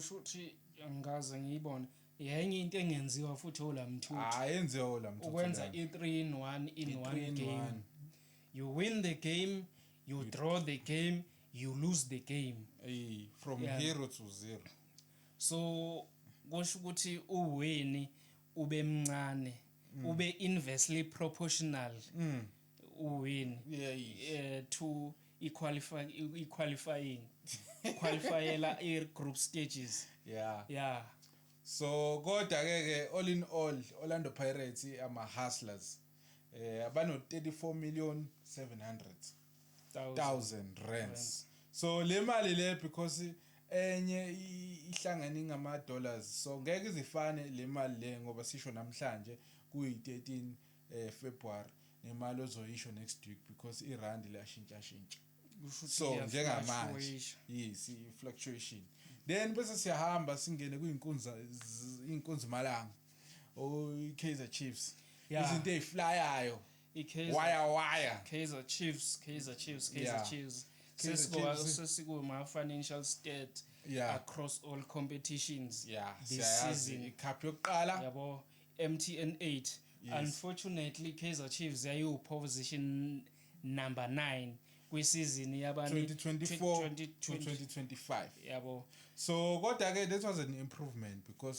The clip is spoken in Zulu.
kusho ukuthi angaze ngiyibone yenye into engenziwa futhi olamthuthu ayenziwa olamthuthu ukwenza i3-in-1 in one game. You win the game, you draw the game, you lose the game. From 0 to 0. So kusho ukuthi uwini ube mncane ube inversely proportional uwin to qualifying qualifiela group stages. Yeah. So kodwa ke all in all Orlando Pirates ama hustlers abano 34,700,000 rands. So le mali le because enye ihlangana ngama dollars, so ngeke izifane le mali le ngoba sisho namhlanje kuyi 13 February nemali ozoyisho next week because irand liyashintsha. So njengamanje yes fluctuation. Then bese siyahamba singene kuyinkunzi malanga Kaizer Chiefs izinto eziflyayo wire Kaizer Chiefs sesikuma financial state across all competitions this season. Icup yokuqala yabo MTN 8 unfortunately Kaizer Chiefs yayi position number 9 kwisizini yabani 2024 to 2025 yabo. So kodwa ke that was an improvement because